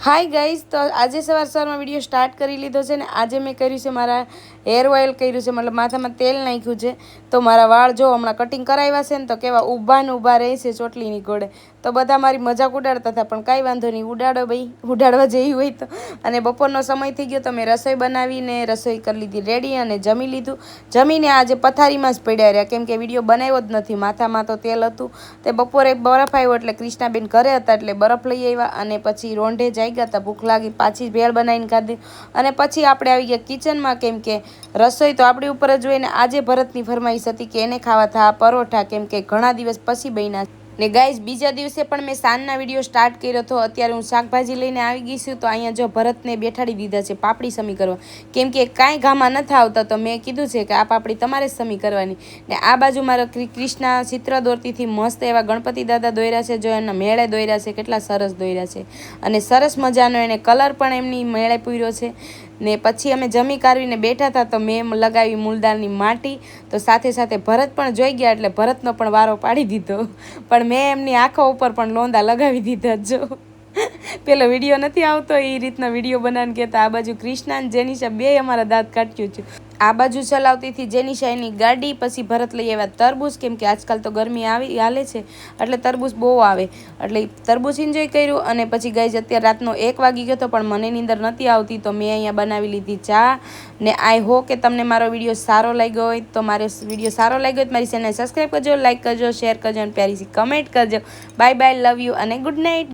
Hi guys तो आज सवार में विडियो स्टार्ट कर लीधो है। आज मैं कर्यु मारा हेर ऑइल कर्यु है, मतलब माथा में तेल नाख्यु है। तो मारा वाळ जो हमणां कटिंग कराव्या छे ने तो केवा ऊभा ने ऊभा रहे छे चोटलीनी घोड़े। तो बधा मारी मजाक उडाड़ता था, पण कांई वांधो नहीं, उडाड़ो भाई, उडाड़वा जेवी होय तो। अने बपोरनो समय थई गयो तो मैं रसोई बनावीने रसोई कर लीधी रेडी अने जमी लीधुं। जमीने आज पथारीमां ज पड्या रह्या, केम के विडियो बनाव्यो ज नथी। माथामां तो तेल हतुं। ते बपोरे बरफ आव्यो એટલે कृष्णाबेन घरे हता એટલે बरफ लई આવ્યા અને પછી રોંઢે जाई ગયા તા। भूख लागी, पाછી भेळ बनावीने खाधी અને પછી આપણે આવી ગયા કિચનમાં, કેમ કે રસોઈ તો આપણી ઉપર જ હોય ને। આજે ભરતની ફરમાઈશ હતી કે એને ખાવા થા પરોઠા, કેમ કે ઘણા દિવસ પછી બન્યા ने। गाइज बीजा दिवसे पण मैं साँजना विडियो स्टार्ट कर्यो तो अत्यारे हूँ शाकभाजी लईने आवी गई छुं। तो अहींया जो भरतने बेठाड़ी दीधा छे पापड़ी समी करवा, केम के कांई घामां नथी आवता। तो मैं कीधुं छे के आ पापड़ी तमारे ज समी करवानी। ने आ बाजू मारा कृष्णा चित्र दौरतीथी मस्त एवा गणपति दादा दोर्या छे, जो एमना मेळे दोर्या छे, केटला सरस दोर्या छे अने सरस मजानो एने कलर पण एमनी मेळे पूर्यो छे। ने पछी अमे जमी करवीने बैठा था तो मैं लगावी मूलदानी माटी। तो साथे साथे भरत पण जोई गया એટલે ભરતનો પણ વારો પાડી દીધો, પણ મેં એમની આંખો ઉપર પણ લોંદા લગાવી દીધા। જો પેલો વિડીયો નથી આવતો એ રીતના વિડીયો બનાવીને કહેતા। આ બાજુ કૃષ્ણા અને જેનિશા બે અમારા દાંત કાઢ્યું છે। આ બાજુ ચલાવતી હતી જેનિશા એની ગાડી, પછી ભરત લઈ આવ્યા તરબૂચ, કેમ કે આજકાલ તો ગરમી આવી હાલે છે એટલે તરબૂચ બહુ આવે એટલે તરબૂચ એન્જોય કર્યું। અને પછી ગાઈઝ અત્યારે રાતનો 1 વાગી ગયો તો પણ મને નીંદર નથી આવતી, તો મેં અહીંયા બનાવી લીધી ચા ને। આઈ હોપ કે તમને મારો વિડીયો સારો લાગ્યો હોય। તો મારો વિડીયો સારો લાગ્યો હોય તો મારી ચેનલ સબસ્ક્રાઈબ કરજો, લાઈક કરજો, શેર કરજો અને પ્યારી સી કમેન્ટ કરજો। બાય બાય, લવ યુ અને ગુડ નાઇટ।